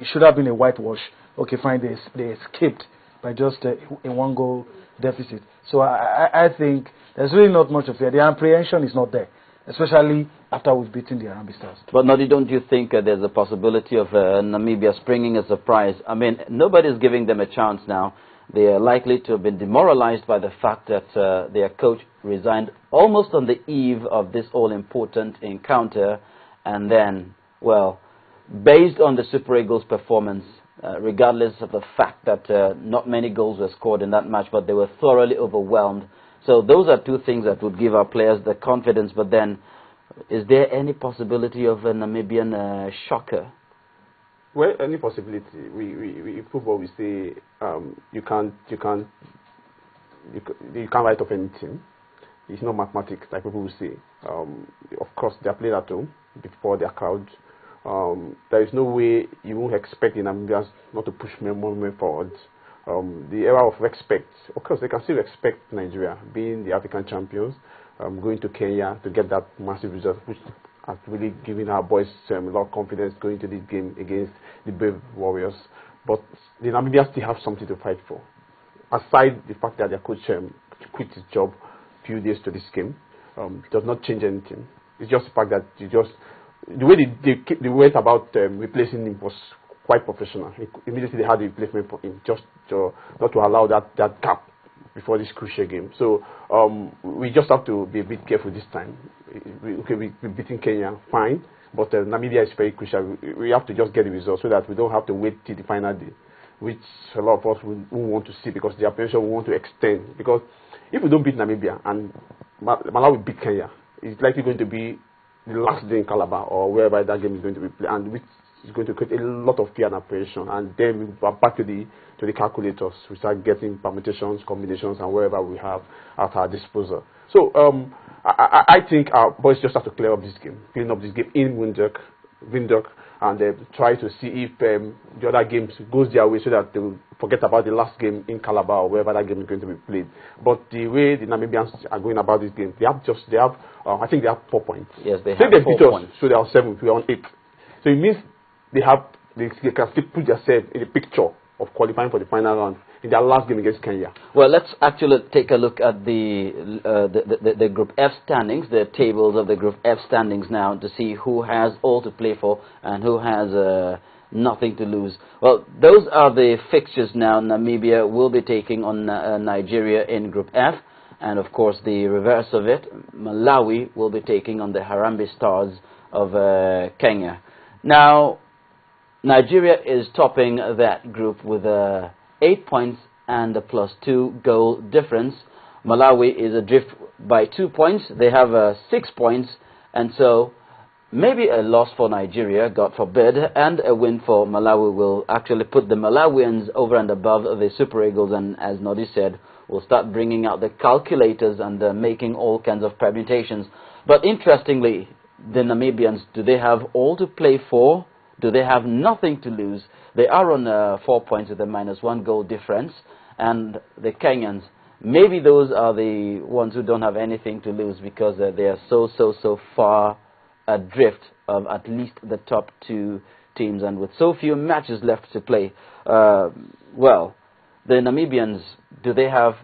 It should have been a whitewash. Okay, fine, they escaped by just a one goal deficit. So I think there's really not much of it. The apprehension is not there, especially after we've beaten the Harambee Stars. But Nodi, don't you think there's a possibility of Namibia springing a surprise? I mean, nobody's giving them a chance now. They are likely to have been demoralized by the fact that their coach resigned almost on the eve of this all-important encounter. And then, well, based on the Super Eagles' performance, regardless of the fact that not many goals were scored in that match, but they were thoroughly overwhelmed. So those are two things that would give our players the confidence. But then, is there any possibility of a Namibian shocker? Well, any possibility. We in football we say you can't write off any team. It's not mathematics like people will say. Of course, they are playing at home before their crowd. There is no way you won't expect the Namibians not to push more forward. The era of respect, of course, they can still respect Nigeria being the African champions, going to Kenya to get that massive result, which has really given our boys a lot of confidence going to this game against the Brave Warriors. But the Namibians still have something to fight for. Aside the fact that their coach quit his job a few days to this game, it does not change anything. It's just the fact that the way they went about replacing him was quite professional. Immediately they had a replacement for him, just not to allow that gap before this crucial game. So we just have to be a bit careful this time. We're beating Kenya, fine, but Namibia is very crucial. We have to just get the result so that we don't have to wait till the final day, which a lot of us will want to see because the apprehension will want to extend. Because if we don't beat Namibia and Malawi beat Kenya, it's likely going to be the last day in Calabar or wherever that game is going to be played, and which is going to create a lot of fear and apprehension. And then we are back to the calculators. We start getting permutations, combinations, and wherever we have at our disposal. So I think our boys just have to clean up this game in Windhoek, and try to see if the other games goes their way so that they will forget about the last game in Calabar or wherever that game is going to be played. But the way the Namibians are going about this game, I think they have 4 points. Yes, they have 4 points. So they are 7, we are on 8. So it means they can still put themselves in the picture of qualifying for the final round in their last game against Kenya. Well, let's actually take a look at the Group F standings, the tables of the Group F standings now, to see who has all to play for and who has nothing to lose. Well, those are the fixtures now. Namibia will be taking on Nigeria in Group F, and of course the reverse of it, Malawi will be taking on the Harambee Stars of Kenya. Now, Nigeria is topping that group with 8 points and a +2 goal difference. Malawi is adrift by 2 points. They have 6 points, and so maybe a loss for Nigeria, God forbid, and a win for Malawi will actually put the Malawians over and above the Super Eagles, and as Nodi said, will start bringing out the calculators and making all kinds of permutations. But interestingly, the Namibians, do they have all to play for? Do they have nothing to lose? They are on 4 points with a -1 goal difference. And the Kenyans, maybe those are the ones who don't have anything to lose because they are so far adrift of at least the top 2 teams. And with so few matches left to play, well, the Namibians, do they have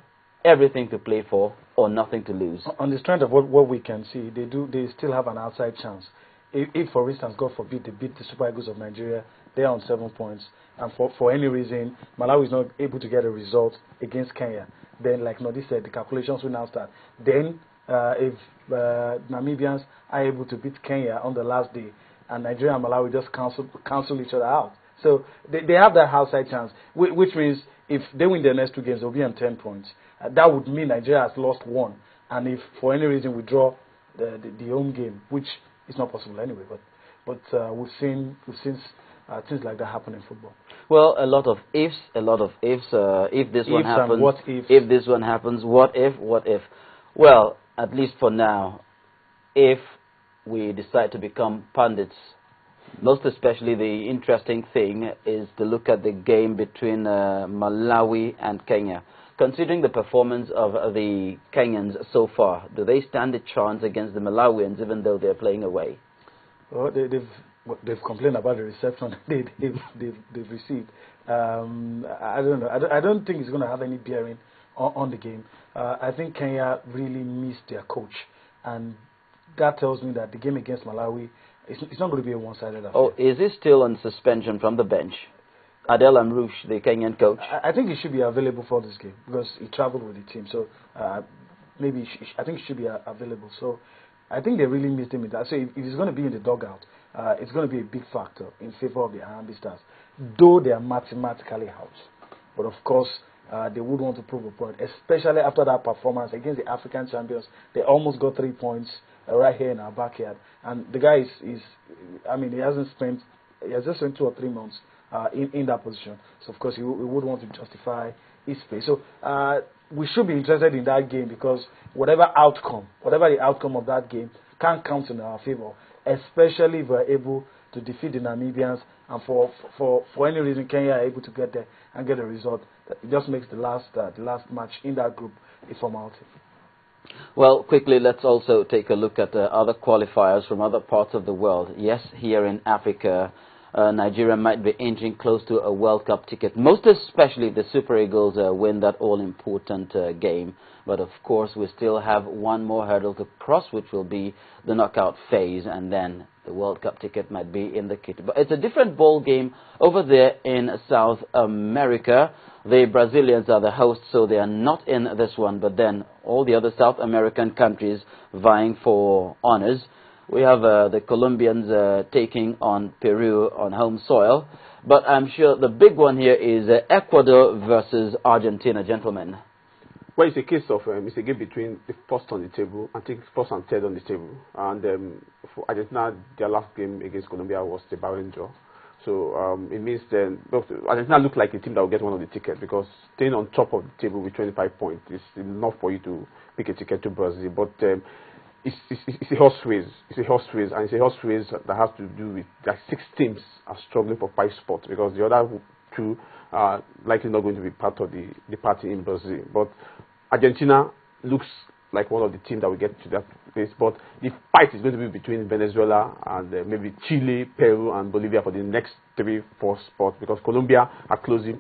everything to play for or nothing to lose? On the strength of what we can see, they still have an outside chance. If, for instance, God forbid, they beat the Super Eagles of Nigeria, they are on 7 points, and for any reason, Malawi is not able to get a result against Kenya, then, like Nodi said, the calculations will now start. Then, if Namibians are able to beat Kenya on the last day, and Nigeria and Malawi just cancel each other out. So, they have that outside chance, which means if they win their next 2 games, they'll be on 10 points. That would mean Nigeria has lost 1, and if, for any reason, we draw the home game, which it's not possible anyway, but we've seen things like that happen in football. Well, a lot of ifs. If this one happens, what if? If this one happens, what if? Well, at least for now, if we decide to become pundits, most especially the interesting thing is to look at the game between Malawi and Kenya. Considering the performance of the Kenyans so far, do they stand a chance against the Malawians even though they're playing away? Well, they've they've complained about the reception they've received. I don't know. I don't think it's going to have any bearing on the game. I think Kenya really missed their coach, and that tells me that the game against Malawi, it's not going to be a one-sided affair. Oh, is he still on suspension from the bench? Adel Amrouche, the Kenyan coach. I think he should be available for this game because he traveled with the team. So maybe I think he should be available. So I think they really missed him in that. So if he's going to be in the dugout, it's going to be a big factor in favor of the Harambee Stars, though they are mathematically out. But of course, they would want to prove a point, especially after that performance against the African champions. They almost got 3 points right here in our backyard. And the guy is I mean, he has just spent 2 or 3 months in that position. So, of course, he would want to justify his place. So, we should be interested in that game because whatever the outcome of that game can count in our favor, especially if we're able to defeat the Namibians, and for any reason Kenya are able to get there and get a result. It just makes the last match in that group a formality. Well, quickly, let's also take a look at other qualifiers from other parts of the world. Yes, here in Africa, Nigeria might be inching close to a World Cup ticket, most especially the Super Eagles win that all-important game. But of course, we still have one more hurdle to cross, which will be the knockout phase, and then the World Cup ticket might be in the kit. But it's a different ball game over there in South America. The Brazilians are the hosts, so they are not in this one, but then all the other South American countries vying for honors. We have the Colombians taking on Peru on home soil. But I'm sure the big one here is Ecuador versus Argentina, gentlemen. Well, it's a case of it's a game between the first on the table, I think first and third on the table. And for Argentina, their last game against Colombia was the barren draw. So it means then Argentina look like a team that will get one of the tickets because staying on top of the table with 25 points is enough for you to pick a ticket to Brazil. But it's a horse race. It's a horse race, and it's a horse race that has to do with like 6 teams are struggling for 5 spots because the other 2 are likely not going to be part of the party in Brazil. But Argentina looks like one of the teams that will get to that place. But the fight is going to be between Venezuela and maybe Chile, Peru, and Bolivia for the next 3-4 spots because Colombia are closing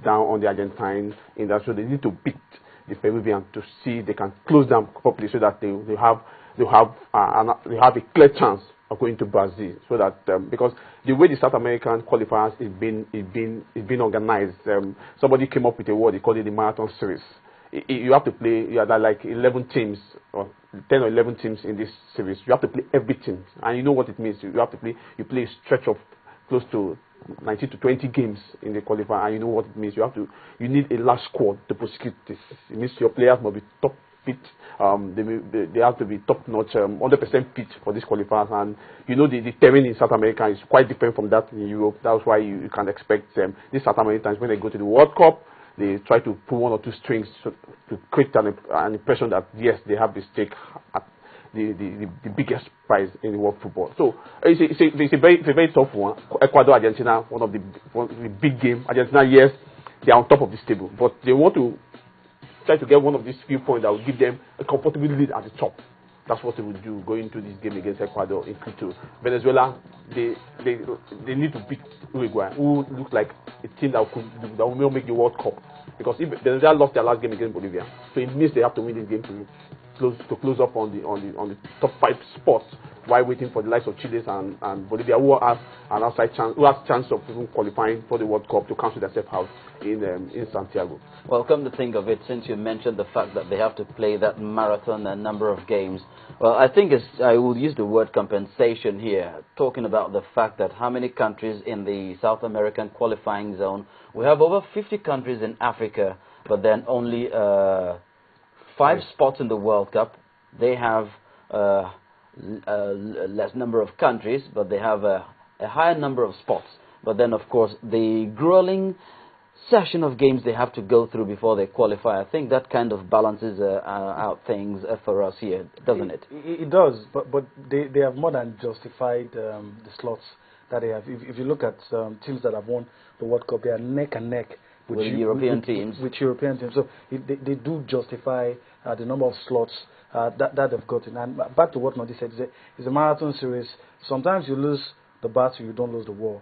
down on the Argentine in that. So they need to beat the Peruvian to see they can close them properly so that they have a clear chance of going to Brazil. So that because the way the South American qualifiers is being organized, somebody came up with a word, they call it the marathon series. You have to play. You are like 11 teams or 10 or 11 teams in this series. You have to play every team, and you know what it means. You have to play. You play a stretch of close to 19 to 20 games in the qualifier, and you know what it means. You need a large squad to prosecute this. It means your players must be top fit. They have to be top notch, 100% fit for these qualifiers. And you know the terrain in South America is quite different from that in Europe. That's why you can expect these South Americans when they go to the World Cup. They try to pull 1 or 2 strings to create an impression that yes, they have the stake at the biggest prize in the world football. So it's a very tough one. Ecuador, Argentina, one of the big game. Argentina, yes, they are on top of this table, but they want to try to get one of these few points that will give them a comfortable lead at the top. That's what they will do going into this game against Ecuador in Quito. Venezuela, they need to beat Uruguay, who looks like a team that will make the World Cup. Because if Venezuela lost their last game against Bolivia, so it means they have to win this game to close up on the top 5 spots while waiting for the likes of Chile and Bolivia, who have an outside chance, who has chance of even qualifying for the World Cup to cancel themselves out in Santiago. Well, come to think of it, since you mentioned the fact that they have to play that marathon and number of games, well, I think I will use the word compensation here, talking about the fact that how many countries in the South American qualifying zone. We have over 50 countries in Africa, but then only 5 spots in the World Cup. They have less number of countries, but they have a higher number of spots. But then, of course, the grueling session of games they have to go through before they qualify. I think that kind of balances out things for us here, doesn't it? It does, but they have more than justified the slots that they have. If you look at teams that have won the World Cup, they are neck and neck with European teams. With European teams, so they do justify the number of slots that they've gotten. And back to what Nodi said, it's a marathon series. Sometimes you lose the battle, you don't lose the war.